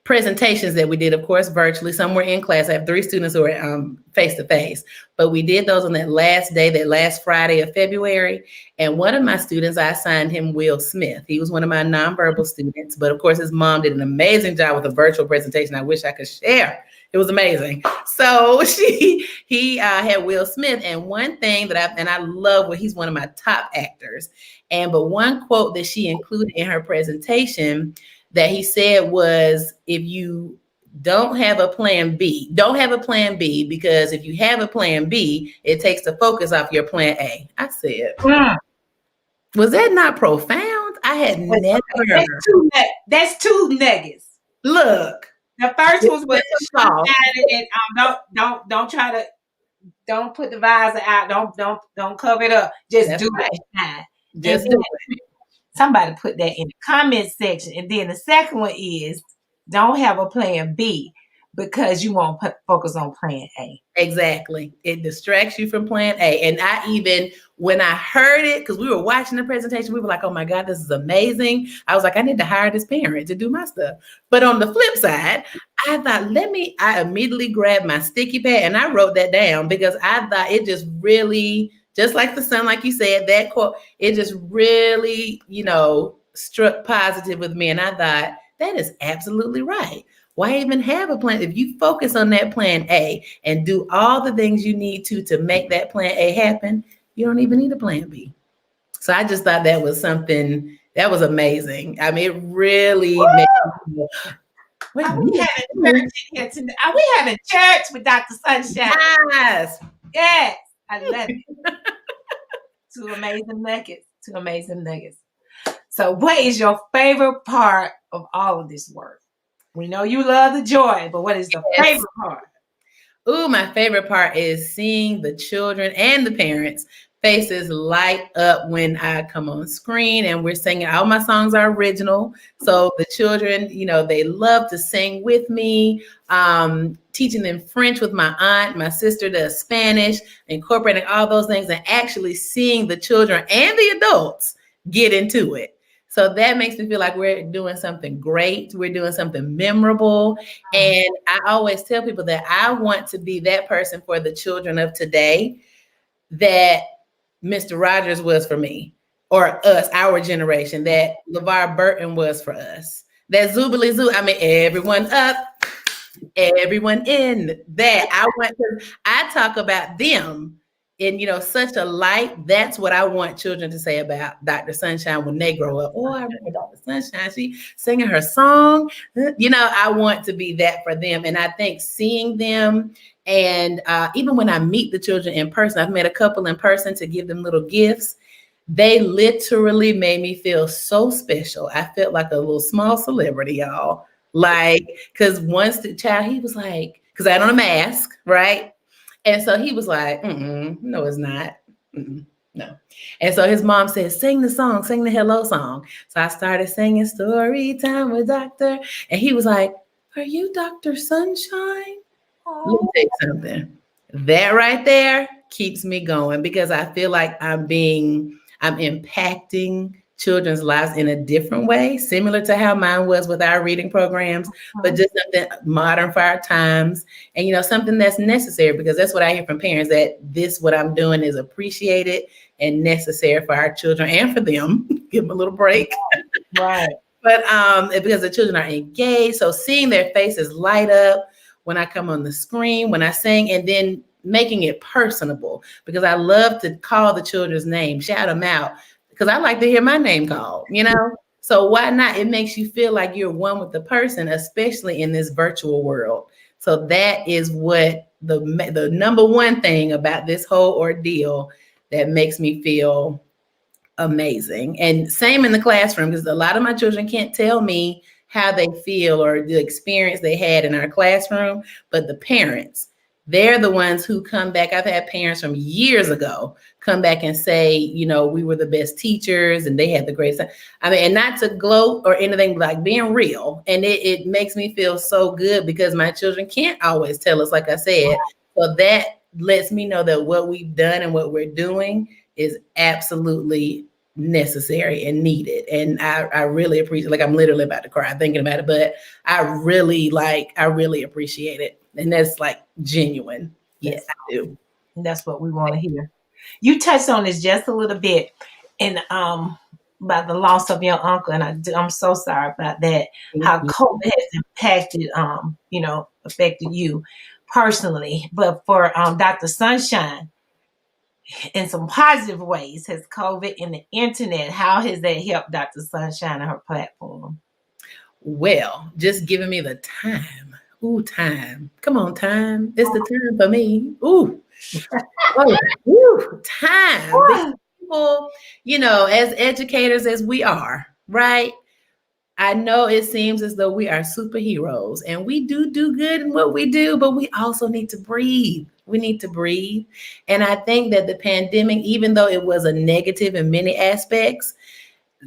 presentations that we did, of course, virtually. Some were in class. I have 3 students who are face-to-face, but we did those on that last day, that last Friday of February. And one of my students, I assigned him Will Smith. He was one of my nonverbal students, but of course his mom did an amazing job with a virtual presentation. I wish I could share. It was amazing. So he had Will Smith, and one thing that I love, he's one of my top actors. But one quote that she included in her presentation that he said was, if you don't have a plan B, don't have a plan B, because if you have a plan B, it takes the focus off your plan A. I said, was that not profound? I had never. That's 2 nuggets. Look. The first one was don't try to, don't put the visor out, don't cover it up. Just do it. Just do it. Somebody put that in the comment section. And then the second one is, don't have a plan B because you won't focus on plan A. Exactly. It distracts you from plan A. And I even, when I heard it, because we were watching the presentation, we were like, oh my God, this is amazing. I was like, I need to hire this parent to do my stuff. But on the flip side, I thought, I immediately grabbed my sticky pad and I wrote that down, because I thought it just really, just like the sun, like you said, that quote, it just really, struck positive with me. And I thought, that is absolutely right. Why even have a plan? If you focus on that plan A and do all the things you need to make that plan A happen, you don't even need a plan B. So I just thought that was something that was amazing. I mean, it really made me Are we having church with Dr. Sunshine? Yes. Yes. I love it. 2 amazing nuggets. 2 amazing nuggets. So what is your favorite part of all of this work? We know you love the joy, but what is the favorite part? Ooh, my favorite part is seeing the children and the parents' faces light up when I come on screen and we're singing. All my songs are original. So the children, they love to sing with me, teaching them French with my aunt. My sister does Spanish, incorporating all those things and actually seeing the children and the adults get into it. So that makes me feel like we're doing something great. We're doing something memorable. And I always tell people that I want to be that person for the children of today that Mr. Rogers was for me, or us, our generation, that LeVar Burton was for us, that Zoobly Zoo. I mean, everyone up, everyone in that. I talk about them in, such a light. That's what I want children to say about Dr. Sunshine when they grow up. Oh, I remember Dr. Sunshine. She singing her song. I want to be that for them. And I think seeing them And even when I meet the children in person, I've met a couple in person to give them little gifts. They literally made me feel so special. I felt like a little small celebrity, y'all. Like, because once the child, he was like, because I had on a mask, right? And so he was like, no, it's not. No. And so his mom said, sing the song, sing the hello song. So I started singing Story Time with Doctor. And he was like, are you Dr. Sunshine? Let me tell you something. That right there keeps me going because I feel like I'm impacting children's lives in a different way, similar to how mine was with our reading programs, but just something modern for our times and, something that's necessary because that's what I hear from parents, that what I'm doing is appreciated and necessary for our children and for them. Give them a little break. Right. But because the children are engaged, so seeing their faces light up when I come on the screen, when I sing, and then making it personable because I love to call the children's name, shout them out because I like to hear my name called, So why not? It makes you feel like you're one with the person, especially in this virtual world. So that is what the number one thing about this whole ordeal that makes me feel amazing. And same in the classroom, because a lot of my children can't tell me how they feel or the experience they had in our classroom, but the parents, they're the ones who come back. I've had parents from years ago come back and say, we were the best teachers and they had the greatest time. I mean, and not to gloat or anything, like being real. And it makes me feel so good because my children can't always tell us, like I said. So that lets me know that what we've done and what we're doing is absolutely necessary and needed. And I really appreciate, like I'm literally about to cry thinking about it, but I really appreciate it. And that's like genuine. Yes, I do. That's what we want to hear. You touched on this just a little bit and about the loss of your uncle, and I'm so sorry about that. How COVID has impacted affected you personally. But for Dr. Sunshine, in some positive ways, has COVID and the internet, how has that helped Dr. Sunshine and her platform? Well, just giving me the time. Ooh, time. Come on, time. It's the time for me. Ooh. Time. People, as educators as we are, right? I know it seems as though we are superheroes and we do good in what we do, but we also need to breathe. We need to breathe. And I think that the pandemic, even though it was a negative in many aspects,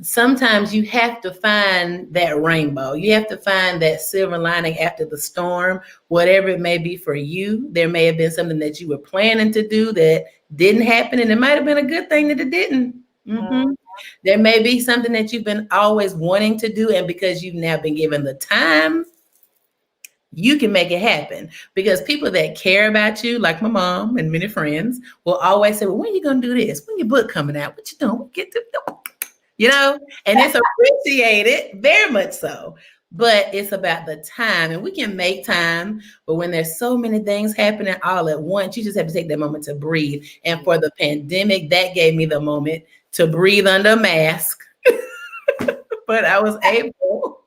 sometimes you have to find that rainbow. You have to find that silver lining after the storm, whatever it may be for you. There may have been something that you were planning to do that didn't happen, and it might have been a good thing that it didn't. Mm-hmm. There may be something that you've been always wanting to do, and because you've now been given the time, you can make it happen. Because people that care about you, like my mom and many friends, will always say, well, when are you going to do this? When your book coming out? What you doing? Get to and it's appreciated, very much so. But it's about the time, and we can make time. But when there's so many things happening all at once, you just have to take that moment to breathe. And for the pandemic, that gave me the moment to breathe under a mask. But I was able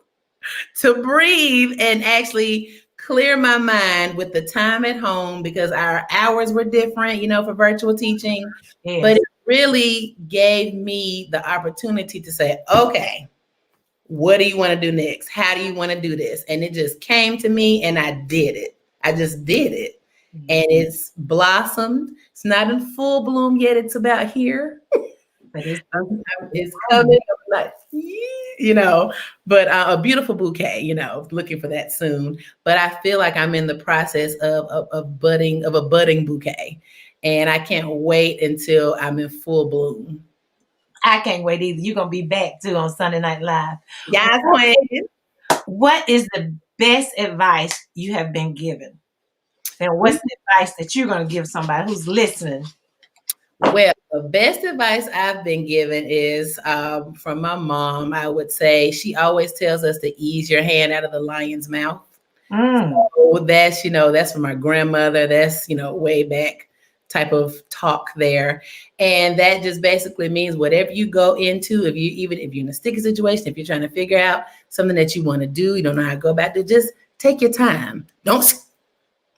to breathe and actually clear my mind with the time at home because our hours were different, for virtual teaching. Yes. But it really gave me the opportunity to say, okay, what do you want to do next? How do you want to do this? And it just came to me and I did it. I just did it. Mm-hmm. And it's blossomed. It's not in full bloom yet. It's about here. But it's coming, like, but a beautiful bouquet, looking for that soon. But I feel like I'm in the process of a budding bouquet. And I can't wait until I'm in full bloom. I can't wait either. You're going to be back too on Sunday Night Live. Yeah, what is the best advice you have been given? And what's the advice that you're going to give somebody who's listening? Well, the best advice I've been given is from my mom. I would say she always tells us to ease your hand out of the lion's mouth. So that's from my grandmother. That's, way back type of talk there. And that just basically means whatever you go into, if you're in a sticky situation, if you're trying to figure out something that you want to do, you don't know how to go about it, just take your time. Don't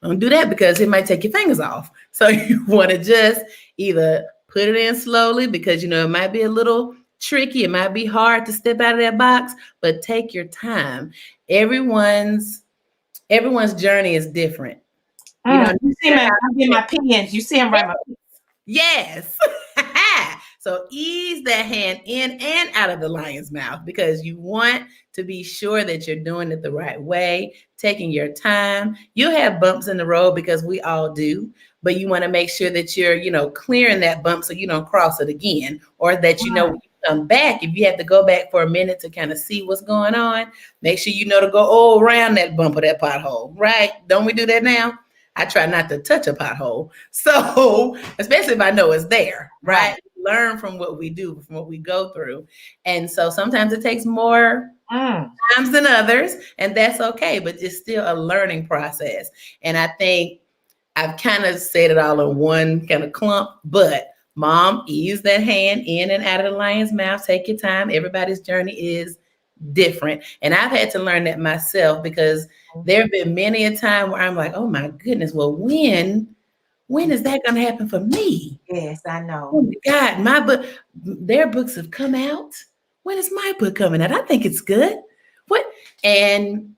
Don't do that because it might take your fingers off. So you want to just either put it in slowly because, it might be a little tricky. It might be hard to step out of that box, but take your time. Everyone's journey is different. You see me, I get my pens. You see him right my pens. Yes. So ease that hand in and out of the lion's mouth because you want to be sure that you're doing it the right way, taking your time. You'll have bumps in the road because we all do, but you want to make sure that you're, clearing that bump so you don't cross it again, or that when you come back, if you have to go back for a minute to kind of see what's going on, make sure you know to go around that bump or that pothole, right? Don't we do that now? I try not to touch a pothole. So, especially if I know it's there, right? Learn from what we do, from what we go through. And so sometimes it takes more times than others, and that's okay, but it's still a learning process. And I think I've kind of said it all in one kind of clump, but Mom, ease that hand in and out of the lion's mouth. Take your time. Everybody's journey is different. And I've had to learn that myself because there have been many a time where I'm like, oh my goodness, well, when is that going to happen for me? Yes, I know. Oh my God, my book, their books have come out. When is my book coming out? I think it's good. What? And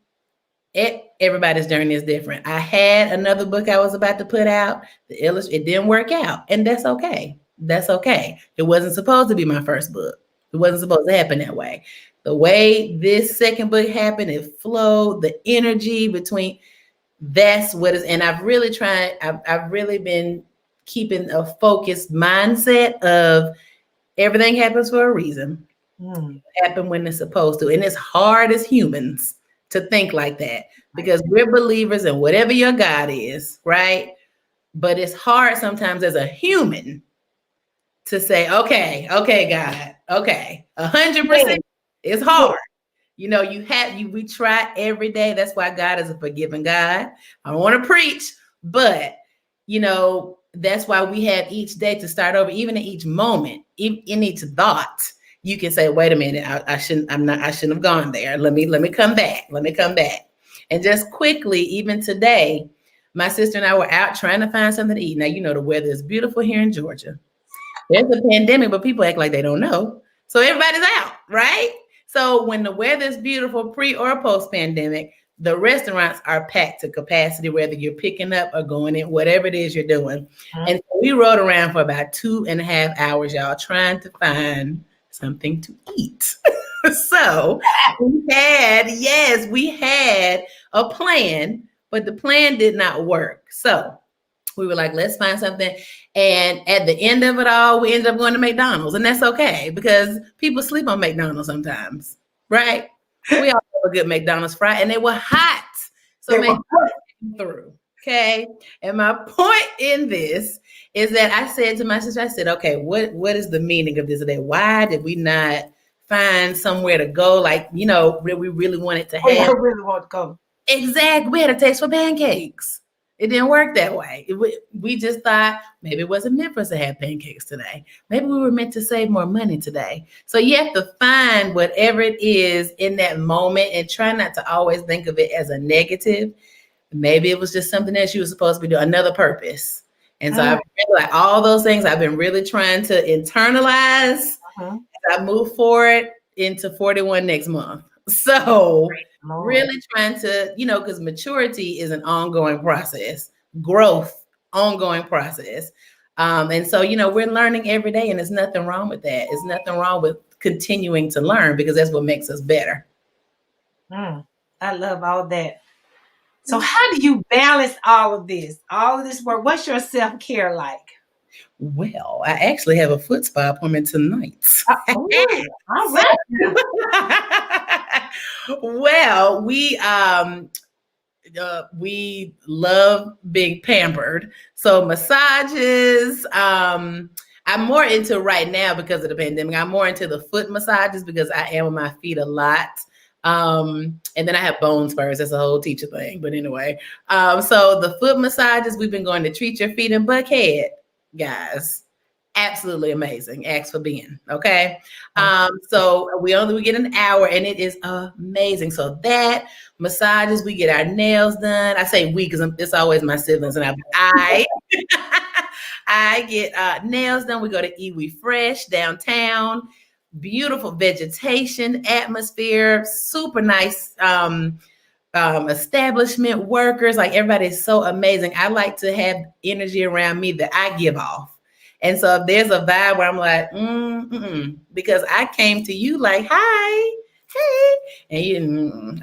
everybody's journey is different. I had another book I was about to put out. It didn't work out, and that's okay. That's okay. It wasn't supposed to be my first book. It wasn't supposed to happen that way. The way this second book happened, it flowed, the energy between, that's what is, and I've really tried, I've really been keeping a focused mindset of everything happens for a reason. It happened when it's supposed to. And it's hard as humans to think like that because we're believers in whatever your God is, right? But it's hard sometimes as a human to say, okay, God, okay, 100%. It's hard. We try every day. That's why God is a forgiving God. I don't want to preach, but that's why we have each day to start over, even in each moment, in each thought. You can say, wait a minute, I shouldn't have gone there. Let me come back. And just quickly, even today, my sister and I were out trying to find something to eat. Now, the weather is beautiful here in Georgia. There's a pandemic, but people act like they don't know. So everybody's out, right? So when the weather is beautiful, pre or post pandemic, the restaurants are packed to capacity, whether you're picking up or going in, whatever it is you're doing. And so we rode around for about 2.5 hours, y'all, trying to find something to eat. So we had a plan, but the plan did not work. So we were like, let's find something. And at the end of it all, we ended up going to McDonald's. And that's okay because people sleep on McDonald's sometimes, right? We all have a good McDonald's fry and they were hot. So McDonald's came through. Okay. And my point in this is that I said to my sister, I said, okay, what is the meaning of this today? Why did we not find somewhere to go? Like, we really wanted to have. I really want to go. Exactly. We had a taste for pancakes. It didn't work that way. We just thought maybe it wasn't meant for us to have pancakes today. Maybe we were meant to save more money today. So you have to find whatever it is in that moment and try not to always think of it as a negative. Maybe it was just something that you were supposed to be doing, another purpose. And so I've really, like all those things I've been really trying to internalize as I move forward into 41 next month. So really trying to, because maturity is an ongoing process, growth, ongoing process. And so, we're learning every day and there's nothing wrong with that. There's nothing wrong with continuing to learn because that's what makes us better. I love all that. So how do you balance all of this work? What's your self-care like? Well, I actually have a foot spa appointment tonight. All right. Well, we love being pampered. So massages, I'm more into right now because of the pandemic. I'm more into the foot massages because I am on my feet a lot. And then I have bone spurs. That's a whole teacher thing. But anyway, so the foot massages, we've been going to Treat Your Feet in Buckhead, guys. absolutely amazing. Ask for being okay. Okay. So we get an hour, and it is amazing. So that massages, we get our nails done. I say we because it's always my siblings and I. I get nails done. We go to Iwi Fresh downtown. Beautiful vegetation, atmosphere, super nice establishment workers. Like everybody's so amazing. I like to have energy around me that I give off. And so if there's a vibe where I'm like, because I came to you like, hi, hey, and you,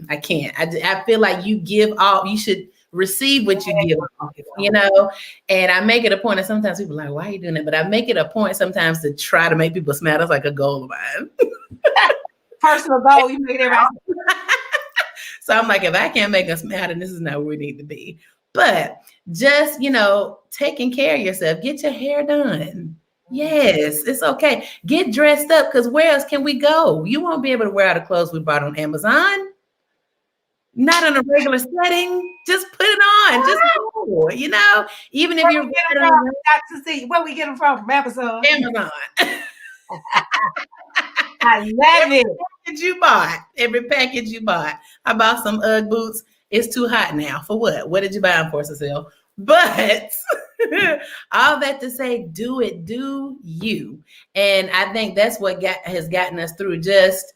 I can't. I feel like you give off. You should receive what you give off, you know. And I make it a point. And sometimes people are like, why are you doing that? But I make it a point sometimes to try to make people smile. That's like a goal of mine. Personal goal. You make it everybody. So I'm like, if I can't make us mad, then this is not where we need to be. But just, taking care of yourself, get your hair done. Yes, it's okay. Get dressed up, because where else can we go? You won't be able to wear all the clothes we bought on Amazon. Not in a regular setting. Just put it on. Just go, even if you're Where we get them from Amazon. Amazon. I love it. Every package you bought. I bought some Ugg boots. It's too hot now. For what? What did you buy them for, Cecile? But all that to say, do it, do you. And I think that's what has gotten us through, just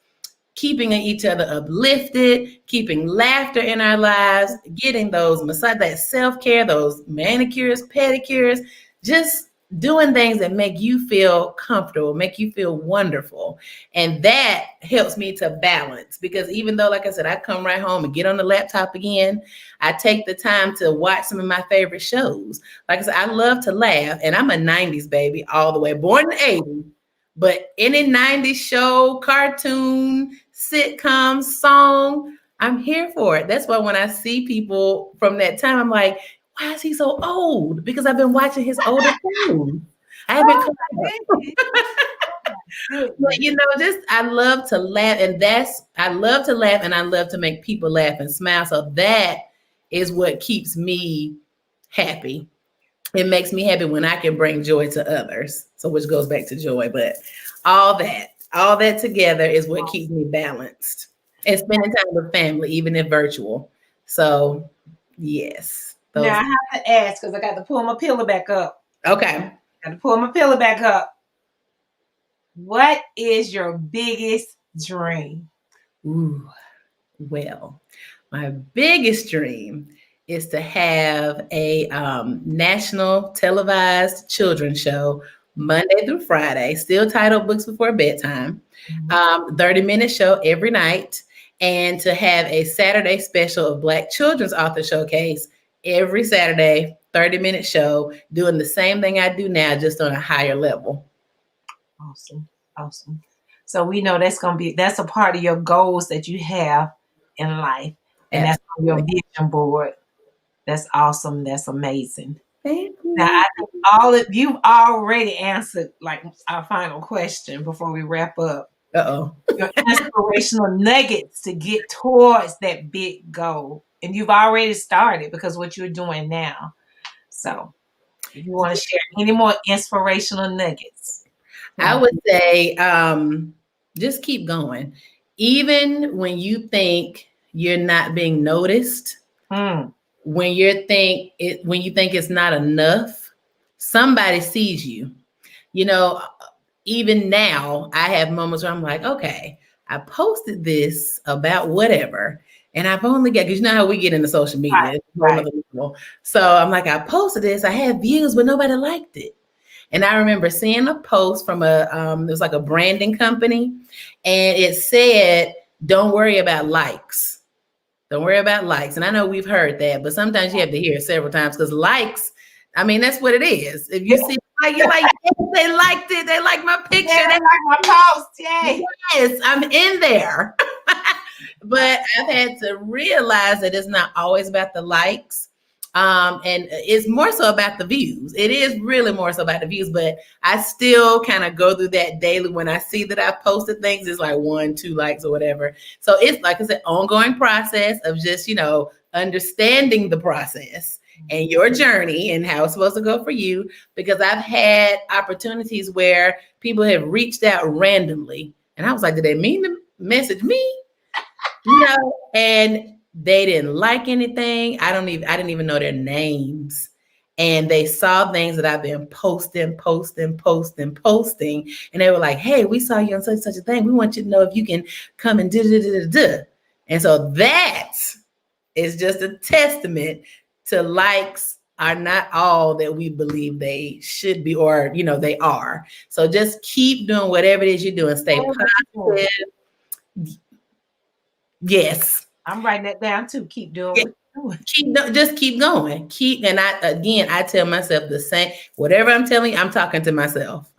keeping each other uplifted, keeping laughter in our lives, getting those massage, that self-care, those manicures, pedicures, just doing things that make you feel comfortable, make you feel wonderful. And that helps me to balance, because even though, like I said, I come right home and get on the laptop again, I take the time to watch some of my favorite shows. Like I said, I love to laugh, and I'm a 90s baby all the way, born in the 80s, but any 90s show, cartoon, sitcom, song, I'm here for it. That's why when I see people from that time, I'm like, why is he so old? Because I've been watching his older shows. I haven't but I love to laugh, and I love to laugh, and I love to make people laugh and smile. So that is what keeps me happy. It makes me happy when I can bring joy to others. So which goes back to joy, but all that together is what keeps me balanced, and spending time with family, even if virtual. So yes. Now I have to ask, because I got to pull my pillow back up. Okay. Got to pull my pillow back up. What is your biggest dream? Ooh, well, my biggest dream is to have a national televised children's show Monday through Friday, still titled Books Before Bedtime, 30-minute show every night, and to have a Saturday special of Black Children's Author Showcase every Saturday, 30-minute show, doing the same thing I do now, just on a higher level. Awesome. So we know that's a part of your goals that you have in life, and that's on your vision board. That's awesome. That's amazing. Thank you. Now, I think you've already answered like our final question before we wrap up. Your inspirational nuggets to get towards that big goal. And you've already started because what you're doing now. So if you want to share any more inspirational nuggets. I would say just keep going. Even when you think you're not being noticed, when you think it's not enough, somebody sees you. Even now, I have moments where I'm like, okay, I posted this about whatever, and I've only got, because you know how we get into social media. Right. So I'm like, I posted this, I had views, but nobody liked it. And I remember seeing a post from it was like a branding company, and it said, don't worry about likes. Don't worry about likes. And I know we've heard that, but sometimes you have to hear it several times, because likes, I mean, that's what it is. If you see, you're like, yes, they liked it. They like my picture. Yeah, they like my post. Yay. Yes, I'm in there. But I've had to realize that it's not always about the likes. And it's more so about the views. It is really more so about the views, but I still kind of go through that daily. When I see that I posted things, it's like 1, 2 likes or whatever. So it's like I said, ongoing process of just, understanding the process and your journey and how it's supposed to go for you, because I've had opportunities where people have reached out randomly and I was like, did they mean to message me? And they didn't like anything. I didn't even know their names. And they saw things that I've been posting. And they were like, hey, we saw you on such a thing. We want you to know if you can come and do. And so that is just a testament to likes are not all that we believe they should be, or, they are. So just keep doing whatever it is you're doing. Stay positive. Yes. I'm writing that down too. Keep doing what you're doing. Just keep going. I tell myself the same. Whatever I'm telling you, I'm talking to myself.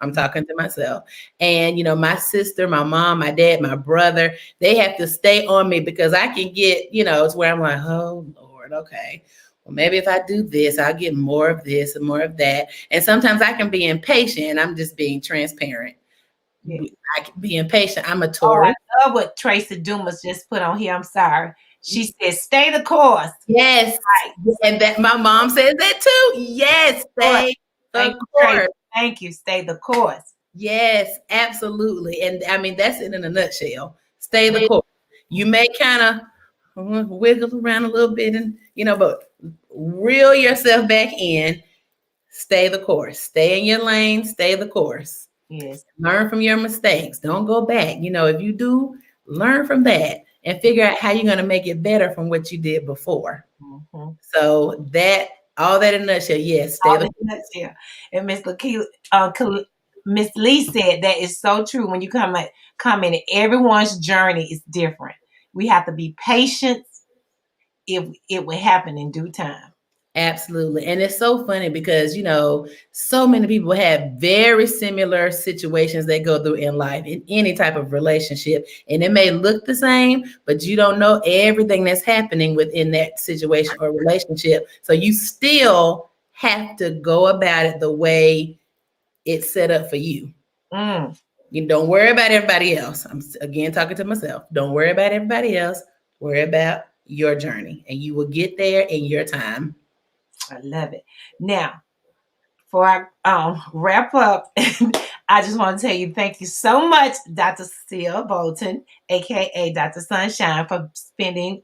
And my sister, my mom, my dad, my brother, they have to stay on me because I can get, it's where I'm like, oh Lord, okay. Well, maybe if I do this, I'll get more of this and more of that. And sometimes I can be impatient. I'm just being transparent. Yeah. I can be impatient. I'm a Taurus. I love what Tracy Dumas just put on here. I'm sorry. She said, stay the course. Yes. Right. And that my mom says that too. Yes. Stay the course. Thank you. Stay the course. Yes, absolutely. And I mean, that's it in a nutshell. Stay the course. You may kind of wiggle around a little bit and, but reel yourself back in. Stay the course. Stay in your lane. Stay the course. Yes. Learn from your mistakes. Don't go back. If you do, learn from that and figure out how you're going to make it better from what you did before. Mm-hmm. So all that in a nutshell, yes. Stay the nutshell. And Miss Lee said that is so true. When you come in, everyone's journey is different. We have to be patient. If it will happen in due time. Absolutely. And it's so funny because, so many people have very similar situations they go through in life, in any type of relationship. And it may look the same, but you don't know everything that's happening within that situation or relationship. So you still have to go about it the way it's set up for you. You don't worry about everybody else. I'm again talking to myself. Don't worry about everybody else. Worry about your journey, and you will get there in your time. I love it. Now, before I wrap up, I just want to tell you thank you so much, Dr. Cecilia Bolton, aka Dr. Sunshine, for spending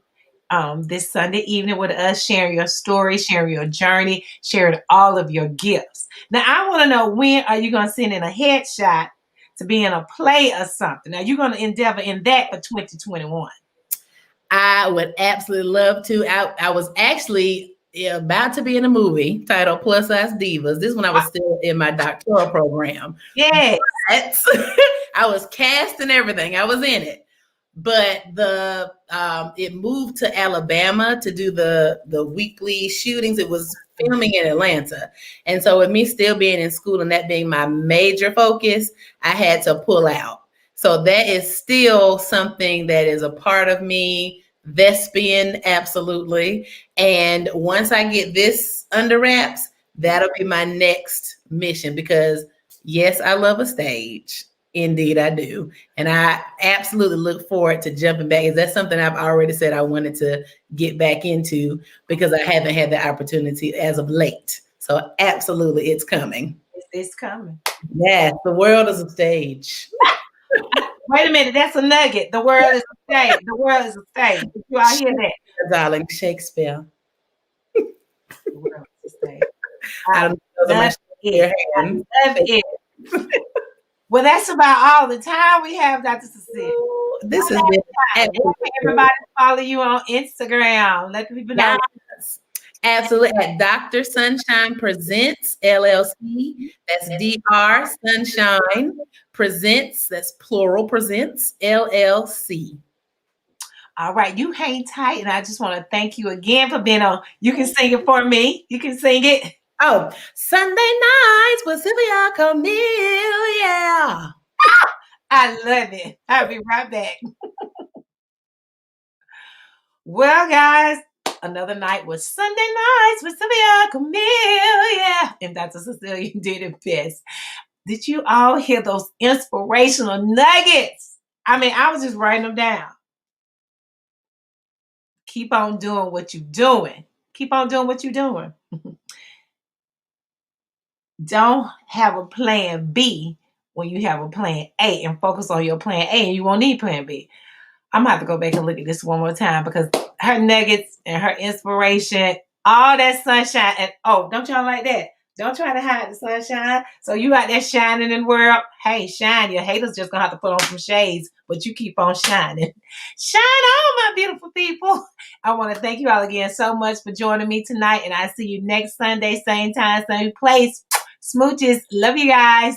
this Sunday evening with us, sharing your story, sharing your journey, sharing all of your gifts. Now, I want to know, when are you going to send in a headshot to be in a play or something? Now, you're going to endeavor in that for 2021. I would absolutely love to. I was actually about to be in a movie titled Plus Size Divas. This when I was still in my doctoral program. Yes. I was cast and everything. I was in it. But it moved to Alabama to do the weekly shootings. It was filming in Atlanta. And so with me still being in school and that being my major focus, I had to pull out. So that is still something that is a part of me. Thespian, absolutely. And once I get this under wraps, that'll be my next mission, because yes, I love a stage. Indeed, I do. And I absolutely look forward to jumping back. Is that something I've already said I wanted to get back into, because I haven't had the opportunity as of late. So absolutely, it's coming. It's coming. Yes, the world is a stage. Wait a minute, that's a nugget. The world is a stage. The world is a stage. Did you all hear that? Darling, Shakespeare. The world is a stage. I love it. Well, that's about all the time we have, Dr. Cecilia. This has been everybody follow you on Instagram. Let people know. Yes. Absolutely. At Dr. Sunshine Presents LLC. That's Dr. Sunshine Presents. That's plural, Presents LLC. All right. You hang tight. And I just want to thank you again for being on. You can sing it for me. You can sing it. Oh, Sunday nights with Sylvia Camille. Yeah. I love it. I'll be right back. Well, guys, another night was Sunday nights with Sylvia Camille. Yeah. And Dr. Cecilia did it best. Did you all hear those inspirational nuggets? I mean, I was just writing them down. Keep on doing what you're doing. Keep on doing what you're doing. Don't have a plan B when you have a plan A, and focus on your plan A, and you won't need plan B. I'm gonna have to go back and look at this one more time, because her nuggets and her inspiration, all that sunshine, and oh, don't y'all like that? Don't try to hide the sunshine. So you out there shining in the world. Hey, shine. Your haters just gonna have to put on some shades, but you keep on shining. Shine on, my beautiful people. I want to thank you all again so much for joining me tonight, and I see you next Sunday, same time, same place. Smooches. Love you guys.